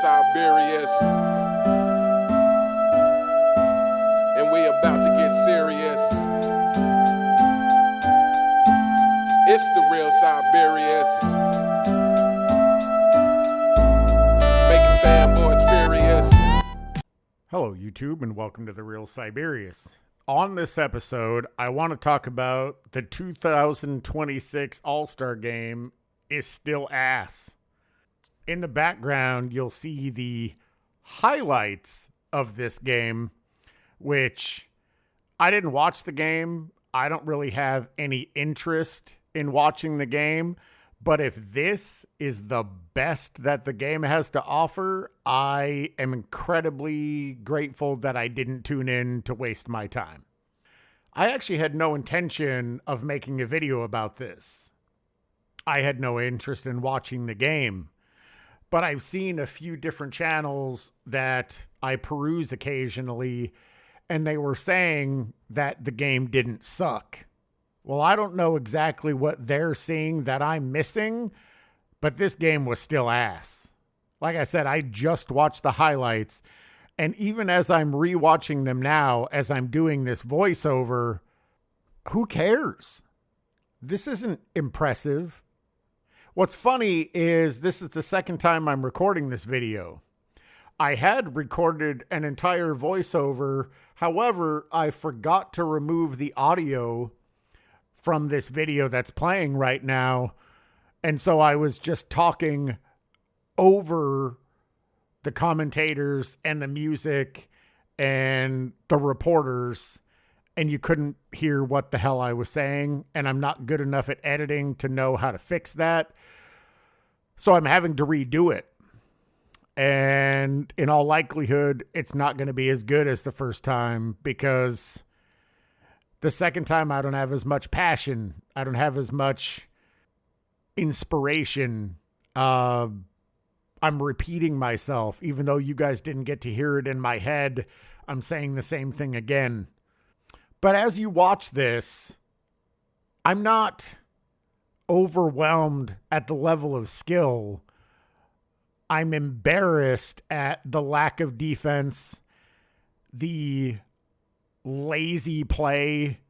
Siberius, and we about to get serious. It's the real Siberius, making fanboys furious. Hello, YouTube, and welcome to The Real Siberius. On this episode, I want to talk about the 2026 All-Star Game is still ass. In the background, you'll see the highlights of this game, which I didn't watch the game. I don't really have any interest in watching the game. But if this is the best that the game has to offer, I am incredibly grateful that I didn't tune in to waste my time. I actually had no intention of making a video about this. I had no interest in watching the game. But I've seen a few different channels that I peruse occasionally, and they were saying that the game didn't suck. Well, I don't know exactly what they're seeing that I'm missing, but this game was still ass. Like I said, I just watched the highlights, and even as I'm rewatching them now, as I'm doing this voiceover, who cares? This isn't impressive. What's funny is this is the second time I'm recording this video. I had recorded an entire voiceover. However, I forgot to remove the audio from this video that's playing right now. And so I was just talking over the commentators and the music and the reporters, and you couldn't hear what the hell I was saying. And I'm not good enough at editing to know how to fix that. So I'm having to redo it. And in all likelihood, it's not going to be as good as the first time, because the second time I don't have as much passion. I don't have as much inspiration. I'm repeating myself. Even though you guys didn't get to hear it in my head, I'm saying the same thing again. But as you watch this, I'm not overwhelmed at the level of skill. I'm embarrassed at the lack of defense, the lazy play,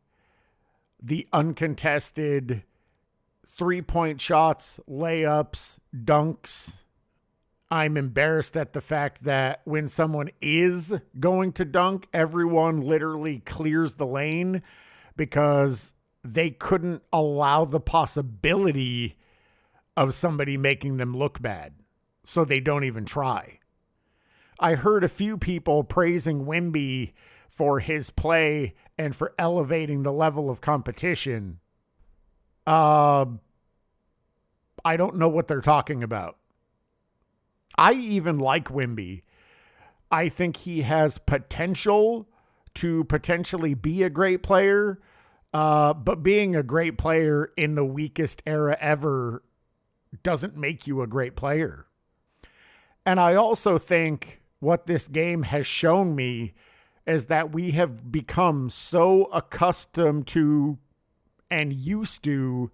the uncontested 3-point shots, layups, dunks. I'm embarrassed at the fact that when someone is going to dunk, everyone literally clears the lane because they couldn't allow the possibility of somebody making them look bad, so they don't even try. I heard a few people praising Wemby for his play and for elevating the level of competition. I don't know what they're talking about. I even like Wemby. I think he has potential to potentially be a great player. But being a great player in the weakest era ever doesn't make you a great player. And I also think what this game has shown me is that we have become so accustomed to and used to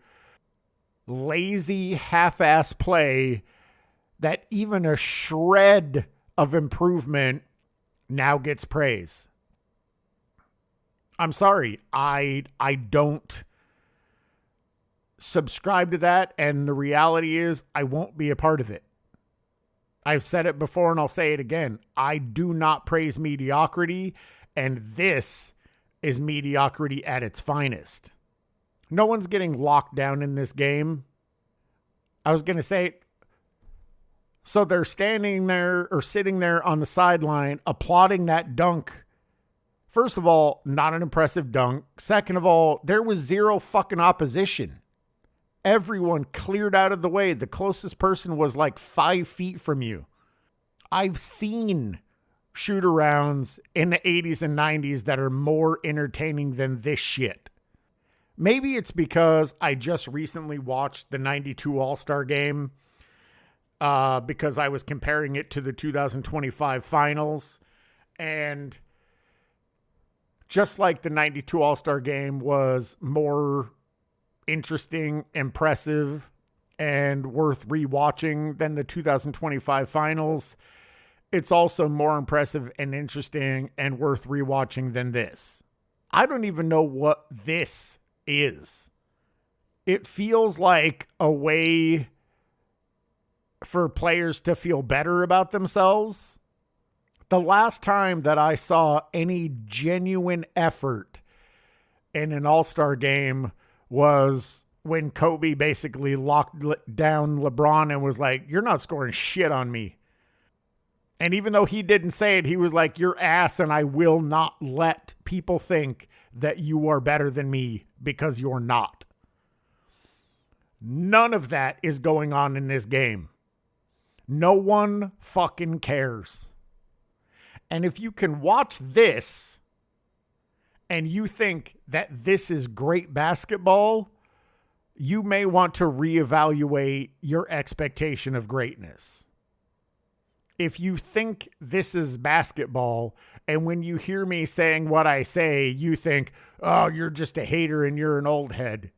lazy half-ass play that even a shred of improvement now gets praise. I'm sorry, I don't subscribe to that, and the reality is I won't be a part of it. I've said it before and I'll say it again. I do not praise mediocrity, and this is mediocrity at its finest. No one's getting locked down in this game. I was going to say, so they're standing there or sitting there on the sideline applauding that dunk. First of all, not an impressive dunk. Second of all, there was zero fucking opposition. Everyone cleared out of the way. The closest person was like 5 feet from you. I've seen shoot-arounds in the 80s and 90s that are more entertaining than this shit. Maybe it's because I just recently watched the 92 All-Star Game because I was comparing it to the 2025 finals. And just like the 92 All-Star Game was more interesting, impressive, and worth rewatching than the 2025 finals, it's also more impressive and interesting and worth rewatching than this. I don't even know what this is. It feels like a way for players to feel better about themselves. The last time that I saw any genuine effort in an all-star game was when Kobe basically locked down LeBron and was like, "You're not scoring shit on me." And even though he didn't say it, he was like, "You're ass, and I will not let people think that you are better than me because you're not." None of that is going on in this game. No one fucking cares. And if you can watch this and you think that this is great basketball, you may want to reevaluate your expectation of greatness. If you think this is basketball, and when you hear me saying what I say, you think, "Oh, you're just a hater and you're an old head,"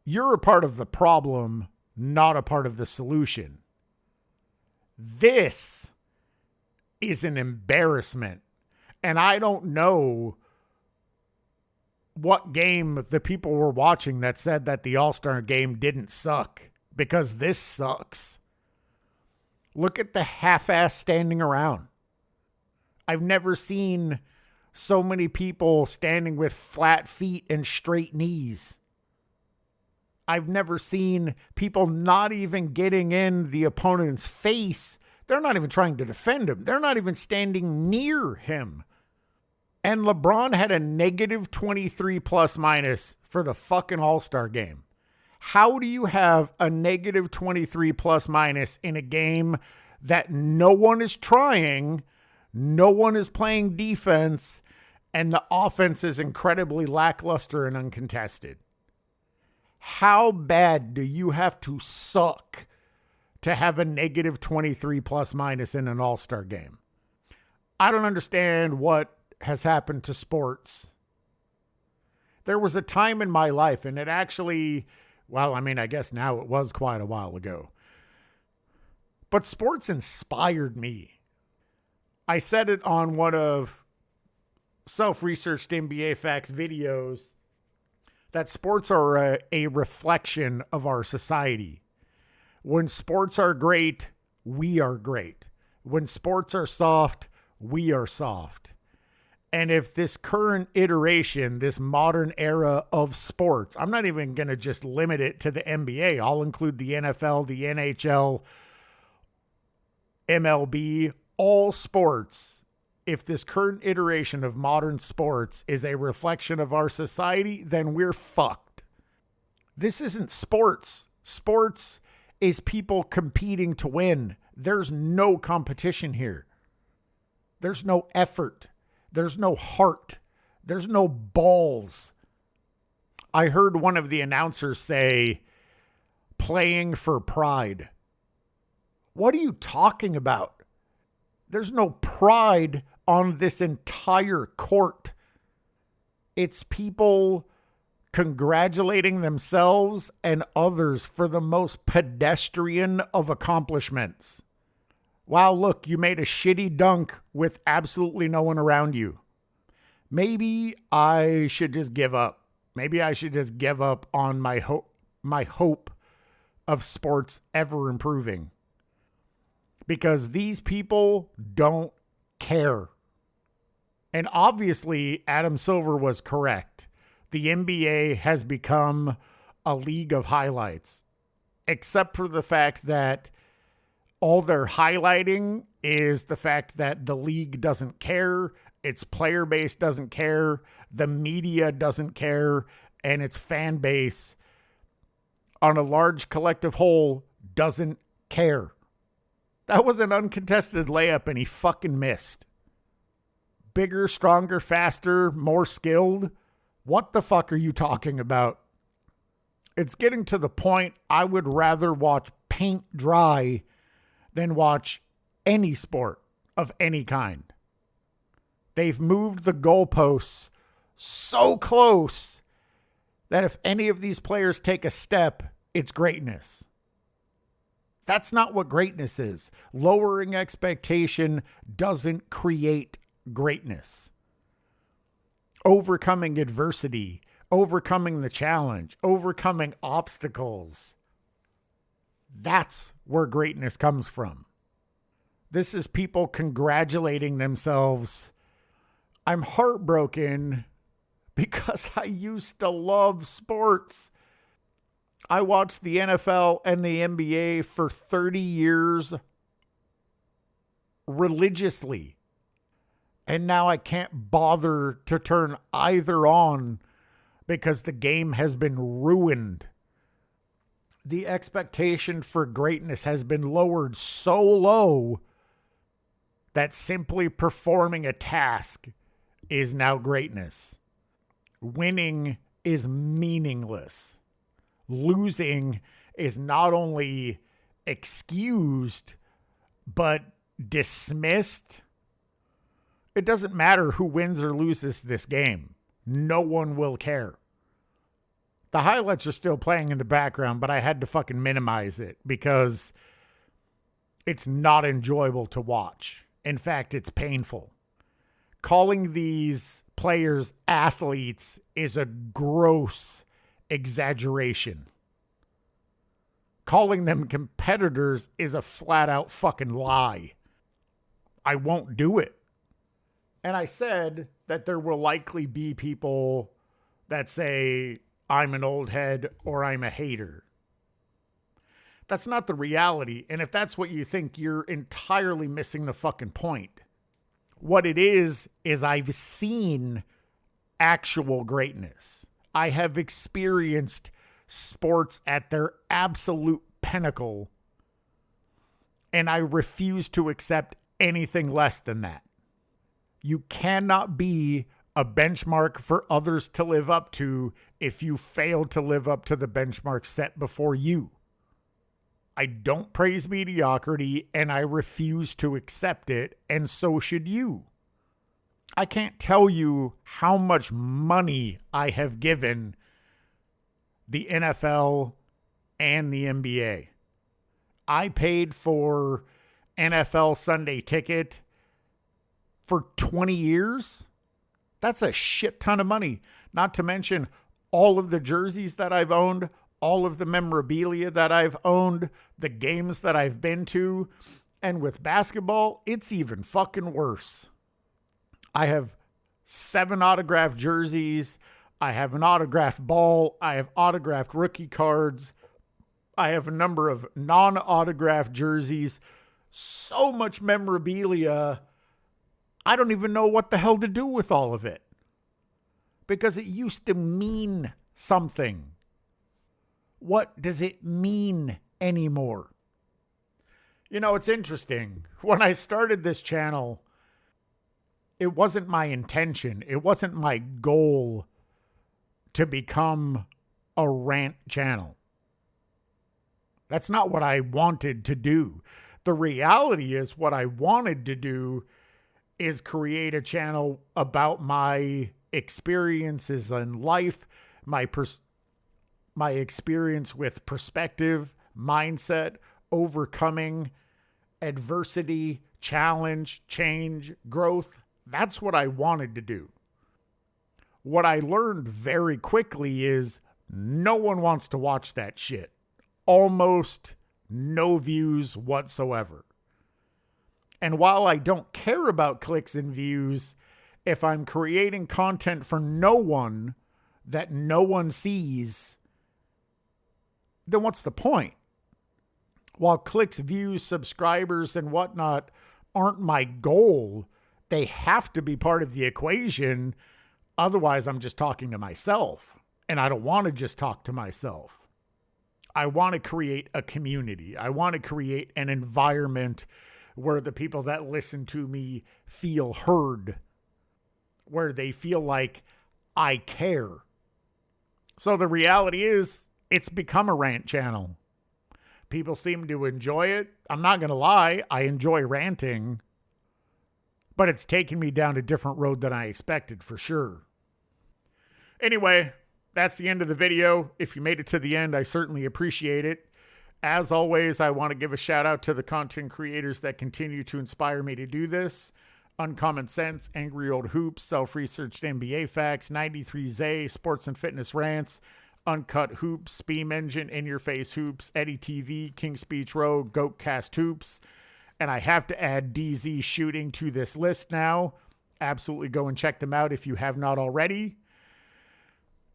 you're a part of the problem, not a part of the solution. This is an embarrassment. And I don't know what game the people were watching that said that the All-Star game didn't suck, because this sucks. Look at the half-ass standing around. I've never seen so many people standing with flat feet and straight knees. I've never seen people not even getting in the opponent's face. They're not even trying to defend him. They're not even standing near him. And LeBron had a negative 23 plus minus for the fucking All-Star game. How do you have a negative 23 plus minus in a game that no one is trying, no one is playing defense, and the offense is incredibly lackluster and uncontested? How bad do you have to suck to have a negative 23 plus minus in an All-Star game? I don't understand what has happened to sports. There was a time in my life, and it actually, well, I mean, I guess now it was quite a while ago, but sports inspired me. I said it on one of self-researched NBA Facts videos that sports are a reflection of our society. When sports are great, we are great. When sports are soft, we are soft. And if this current iteration, this modern era of sports, I'm not even going to just limit it to the NBA. I'll include the NFL, the NHL, MLB, all sports. If this current iteration of modern sports is a reflection of our society, then we're fucked. This isn't sports. Sports is people competing to win. There's no competition here. There's no effort. There's no heart. There's no balls. I heard one of the announcers say, "playing for pride." What are you talking about? There's no pride on this entire court. It's people congratulating themselves and others for the most pedestrian of accomplishments. Wow, look, you made a shitty dunk with absolutely no one around you. Maybe I should just give up. Maybe I should just give up on my hope of sports ever improving. Because these people don't care. And obviously, Adam Silver was correct. The NBA has become a league of highlights, except for the fact that all they're highlighting is the fact that the league doesn't care, its player base doesn't care, the media doesn't care, and its fan base on a large collective whole doesn't care. That was an uncontested layup and he fucking missed. Bigger, stronger, faster, more skilled. What the fuck are you talking about? It's getting to the point I would rather watch paint dry than watch any sport of any kind. They've moved the goalposts so close that if any of these players take a step, it's greatness. That's not what greatness is. Lowering expectation doesn't create greatness. Overcoming adversity, overcoming the challenge, overcoming obstacles. That's where greatness comes from. This is people congratulating themselves. I'm heartbroken because I used to love sports. I watched the NFL and the NBA for 30 years religiously. And now I can't bother to turn either on because the game has been ruined. The expectation for greatness has been lowered so low that simply performing a task is now greatness. Winning is meaningless. Losing is not only excused, but dismissed. It doesn't matter who wins or loses this game. No one will care. The highlights are still playing in the background, but I had to fucking minimize it because it's not enjoyable to watch. In fact, it's painful. Calling these players athletes is a gross exaggeration. Calling them competitors is a flat out fucking lie. I won't do it. And I said that there will likely be people that say I'm an old head or I'm a hater. That's not the reality. And if that's what you think, you're entirely missing the fucking point. What it is I've seen actual greatness. I have experienced sports at their absolute pinnacle, and I refuse to accept anything less than that. You cannot be a benchmark for others to live up to if you fail to live up to the benchmark set before you. I don't praise mediocrity, and I refuse to accept it, and so should you. I can't tell you how much money I have given the NFL and the NBA. I paid for NFL Sunday Ticket for 20 years. That's a shit ton of money. Not to mention all of the jerseys that I've owned, all of the memorabilia that I've owned, the games that I've been to. And with basketball, it's even fucking worse. I have 7 autographed jerseys. I have an autographed ball. I have autographed rookie cards. I have a number of non-autographed jerseys. So much memorabilia. I don't even know what the hell to do with all of it. Because it used to mean something. What does it mean anymore? You know, it's interesting. When I started this channel, it wasn't my intention. It wasn't my goal to become a rant channel. That's not what I wanted to do. The reality is what I wanted to do is create a channel about my experiences in life, my experience with perspective, mindset, overcoming adversity, challenge, change, growth. That's what I wanted to do. What I learned very quickly is no one wants to watch that shit. Almost no views whatsoever. And while I don't care about clicks and views, if I'm creating content for no one that no one sees, then what's the point? While clicks, views, subscribers, and whatnot aren't my goal, they have to be part of the equation. Otherwise, I'm just talking to myself. And I don't want to just talk to myself. I want to create a community. I want to create an environment where the people that listen to me feel heard, where they feel like I care. So the reality is, it's become a rant channel. People seem to enjoy it. I'm not going to lie, I enjoy ranting, but it's taken me down a different road than I expected for sure. Anyway, that's the end of the video. If you made it to the end, I certainly appreciate it. As always, I want to give a shout out to the content creators that continue to inspire me to do this. Uncommon Sense, Angry Old Hoops, Self-Researched NBA Facts, 93Z, Sports and Fitness Rants, Uncut Hoops, Beam Engine, In Your Face Hoops, Eddie TV, King Speech Road, Goatcast Hoops. And I have to add DZ Shooting to this list now. Absolutely go and check them out if you have not already.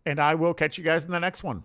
And I will catch you guys in the next one.